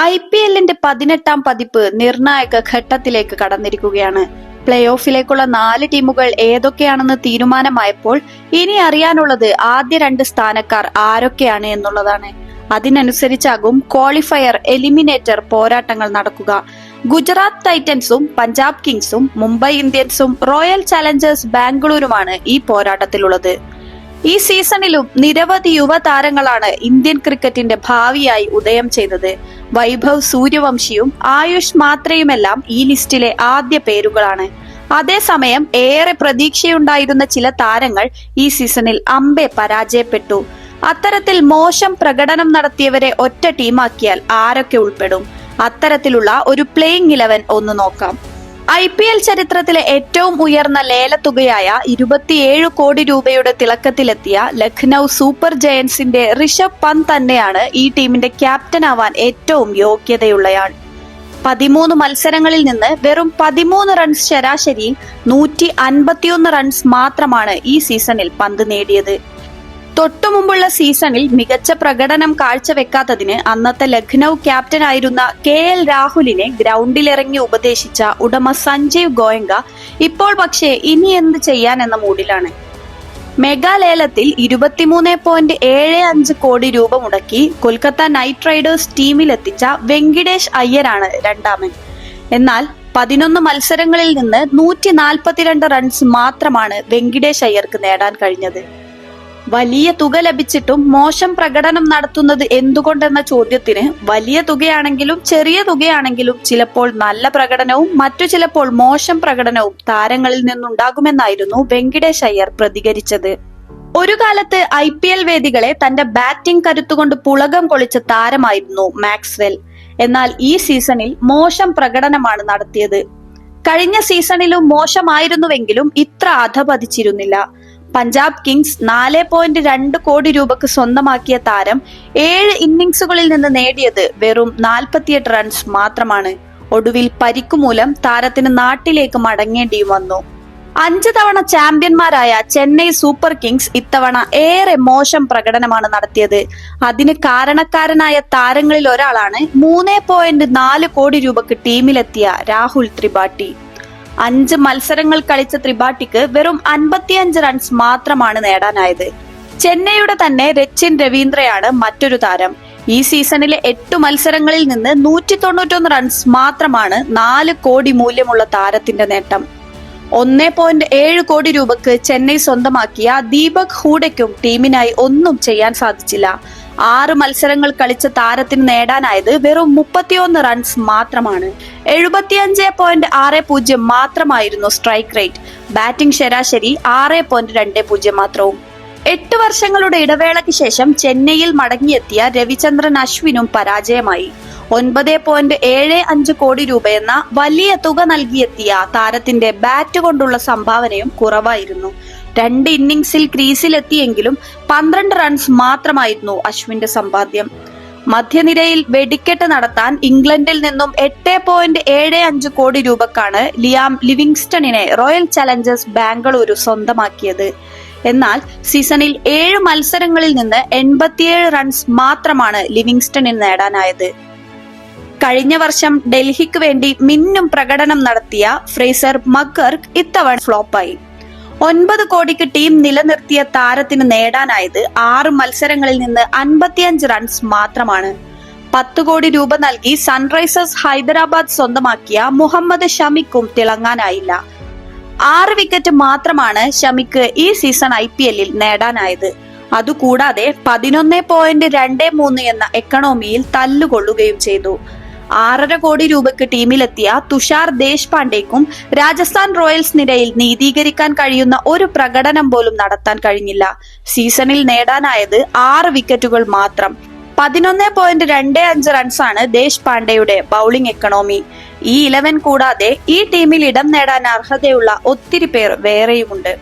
IPLന്റെ 18ാം പതിപ്പ് നിർണായക ഘട്ടത്തിലേക്ക് കടന്നിരിക്കുകയാണ്. പ്ലേ ഓഫിലേക്കുള്ള 4 ടീമുകൾ ഏതൊക്കെയാണെന്ന് തീരുമാനമായപ്പോൾ ഇനി അറിയാനുള്ളത് ആദ്യ 2 സ്ഥാനക്കാർ ആരൊക്കെയാണ് എന്നുള്ളതാണ്. അതിനനുസരിച്ചാകും ക്വാളിഫയർ, എലിമിനേറ്റർ പോരാട്ടങ്ങൾ നടക്കുക. ഗുജറാത്ത് ടൈറ്റൻസും പഞ്ചാബ് കിങ്സും മുംബൈ ഇന്ത്യൻസും റോയൽ ചലഞ്ചേഴ്സ് ബാംഗ്ലൂരുമാണ് ഈ പോരാട്ടത്തിലുള്ളത്. ഈ സീസണിലും നിരവധി യുവതാരങ്ങളാണ് ഇന്ത്യൻ ക്രിക്കറ്റിന്റെ ഭാവിയായി ഉദയം ചെയ്തത്. വൈഭവ് സൂര്യവംശിയും ആയുഷ് മാത്രയുമെല്ലാം ഈ ലിസ്റ്റിലെ ആദ്യ പേരുകളാണ്. അതേസമയം ഏറെ പ്രതീക്ഷയുണ്ടായിരുന്ന ചില താരങ്ങൾ ഈ സീസണിൽ അമ്പെ പരാജയപ്പെട്ടു. അത്തരത്തിൽ മോശം പ്രകടനം നടത്തിയവരെ ഒറ്റ ടീമാക്കിയാൽ ആരൊക്കെ ഉൾപ്പെടും? അത്തരത്തിലുള്ള ഒരു പ്ലേയിങ് 11 ഒന്ന് നോക്കാം. IPL ചരിത്രത്തിലെ ഏറ്റവും ഉയർന്ന ലേലത്തുകയായ 27 കോടി രൂപയുടെ തിളക്കത്തിലെത്തിയ ലഖ്നൌ സൂപ്പർ ജയന്റ്സിന്റെ ഋഷഭ് പന്ത് തന്നെയാണ് ഈ ടീമിന്റെ ക്യാപ്റ്റനാവാൻ ഏറ്റവും യോഗ്യതയുള്ളയാൾ. 13 മത്സരങ്ങളിൽ നിന്ന് വെറും 13 റൺസ് ശരാശരിയിൽ 151 റൺസ് മാത്രമാണ് ഈ സീസണിൽ പന്ത് നേടിയത്. തൊട്ടുമുമ്പുള്ള സീസണിൽ മികച്ച പ്രകടനം കാഴ്ചവെക്കാത്തതിന് അന്നത്തെ ലഖ്നൌ ക്യാപ്റ്റനായിരുന്ന KL രാഹുലിനെ ഗ്രൗണ്ടിലിറങ്ങി ഉപദേശിച്ച ഉടമ സഞ്ജീവ് ഗോയങ്ക ഇപ്പോൾ പക്ഷേ ഇനി എന്ത് ചെയ്യാനെന്ന മൂഡിലാണ്. മെഗാ ലേലത്തിൽ 23.75 കോടി രൂപ മുടക്കി കൊൽക്കത്ത നൈറ്റ് റൈഡേഴ്സ് ടീമിലെത്തിച്ച വെങ്കിടേഷ് അയ്യരാണ് രണ്ടാമൻ. എന്നാൽ 11 മത്സരങ്ങളിൽ നിന്ന് 142 റൺസ് മാത്രമാണ് വെങ്കിടേഷ് അയ്യർക്ക് നേടാൻ കഴിഞ്ഞത്. വലിയ തുക ലഭിച്ചിട്ടും മോശം പ്രകടനം നടത്തുന്നത് എന്തുകൊണ്ടെന്ന ചോദ്യത്തിന് വലിയ തുകയാണെങ്കിലും ചെറിയ തുകയാണെങ്കിലും ചിലപ്പോൾ നല്ല പ്രകടനവും മറ്റു ചിലപ്പോൾ മോശം പ്രകടനവും താരങ്ങളിൽ നിന്നുണ്ടാകുമെന്നായിരുന്നു വെങ്കിടേഷ് അയ്യർ പ്രതികരിച്ചത്. ഒരു കാലത്ത് IPL വേദികളെ തന്റെ ബാറ്റിംഗ് കരുത്തുകൊണ്ട് പുളകം കൊള്ളിച്ച താരമായിരുന്നു മാക്സ്വെൽ. എന്നാൽ ഈ സീസണിൽ മോശം പ്രകടനമാണ് നടത്തിയത്. കഴിഞ്ഞ സീസണിലും മോശമായിരുന്നുവെങ്കിലും ഇത്ര അധപതിച്ചിരുന്നില്ല. പഞ്ചാബ് കിങ്സ് 4.2 കോടി രൂപക്ക് സ്വന്തമാക്കിയ താരം 7 ഇന്നിംഗ്സുകളിൽ നിന്ന് നേടിയത് വെറും 48 റൺസ് മാത്രമാണ്. ഒടുവിൽ പരിക്കുമൂലം താരത്തിന് നാട്ടിലേക്ക് മടങ്ങേണ്ടിയും വന്നു. 5 തവണ ചാമ്പ്യന്മാരായ ചെന്നൈ സൂപ്പർ കിങ്സ് ഇത്തവണ ഏറെ മോശം പ്രകടനമാണ് നടത്തിയത്. അതിന് കാരണക്കാരനായ താരങ്ങളിൽ ഒരാളാണ് 3.4 കോടി രൂപക്ക് ടീമിലെത്തിയ രാഹുൽ ത്രിപാഠി. 5 മത്സരങ്ങൾ കളിച്ച ത്രിപാഠിക്ക് വെറും 55 റൺസ് മാത്രമാണ് നേടാനായത്. ചെന്നൈയുടെ തന്നെ രച്ചിൻ രവീന്ദ്രയാണ് മറ്റൊരു താരം. ഈ സീസണിലെ 8 മത്സരങ്ങളിൽ നിന്ന് 191 റൺസ് മാത്രമാണ് 4 കോടി മൂല്യമുള്ള താരത്തിന്റെ നേട്ടം. 1.7 കോടി രൂപക്ക് ചെന്നൈ സ്വന്തമാക്കിയ ദീപക് ഹൂഡയ്ക്കും ടീമിനായി ഒന്നും ചെയ്യാൻ സാധിച്ചില്ല. 6 മത്സരങ്ങൾ കളിച്ച താരത്തിന് നേടാനായത് വെറും 31 റൺസ് മാത്രമാണ്. 75.60 മാത്രമായിരുന്നു സ്ട്രൈക്ക് റേറ്റ്. ബാറ്റിംഗ് ശരാശരി 6.20 മാത്രവും. 8 വർഷങ്ങളുടെ ഇടവേളയ്ക്ക് ശേഷം ചെന്നൈയിൽ മടങ്ങിയെത്തിയ രവിചന്ദ്രൻ അശ്വിനും പരാജയമായി. 9.75 കോടി രൂപയെന്ന വലിയ തുക നൽകിയെത്തിയ താരത്തിന്റെ ബാറ്റ് കൊണ്ടുള്ള സംഭാവനയും കുറവായിരുന്നു. 2 ഇന്നിംഗ്സിൽ ക്രീസിലെത്തിയെങ്കിലും 12 റൺസ് മാത്രമായിരുന്നു അശ്വിന്റെ സമ്പാദ്യം. മധ്യനിരയിൽ വെടിക്കെട്ട് നടത്താൻ ഇംഗ്ലണ്ടിൽ നിന്നും 8.75 കോടി രൂപക്കാണ് ലിയാം ലിവിങ്സ്റ്റണിനെ റോയൽ ചലഞ്ചേഴ്സ് ബാംഗ്ലൂരു സ്വന്തമാക്കിയത്. എന്നാൽ സീസണിൽ 7 മത്സരങ്ങളിൽ നിന്ന് 87 റൺസ് മാത്രമാണ് ലിവിങ്സ്റ്റണിന് നേടാനായത്. കഴിഞ്ഞ വർഷം ഡൽഹിക്ക് വേണ്ടി മിന്നും പ്രകടനം നടത്തിയ ഫ്രേസർ മക്കർക്ക് ഇത്തവണ ഫ്ലോപ്പായി. 9 കോടിക്ക് ടീം നിലനിർത്തിയ താരത്തിന് നേടാനായത് 6 മത്സരങ്ങളിൽ നിന്ന് 55 റൺസ് മാത്രമാണ്. 10 കോടി രൂപ നൽകി സൺറൈസേഴ്സ് ഹൈദരാബാദ് സ്വന്തമാക്കിയ മുഹമ്മദ് ഷമിക്കും തിളങ്ങാനായില്ല. 6 വിക്കറ്റ് മാത്രമാണ് ഷമിക്ക് ഈ സീസൺ IPLൽ നേടാനായത്. അതുകൂടാതെ 11.23 എന്ന എക്കണോമിയിൽ തല്ലുകൊള്ളുകയും ചെയ്തു. 6.5 കോടി രൂപക്ക് ടീമിലെത്തിയ തുഷാർ ദേശ്പാണ്ഡേക്കും രാജസ്ഥാൻ റോയൽസ് നിരയിൽ നീതീകരിക്കാൻ കഴിയുന്ന ഒരു പ്രകടനം പോലും നടത്താൻ കഴിഞ്ഞില്ല. സീസണിൽ നേടാനായത് 6 വിക്കറ്റുകൾ മാത്രം. 11.25 റൺസാണ് ദേശ്പാണ്ഡെയുടെ ബൌളിംഗ് എക്കണോമി. ഈ 11 കൂടാതെ ഈ ടീമിൽ ഇടം നേടാൻ അർഹതയുള്ള ഒത്തിരി പേർ വേറെയുമുണ്ട്.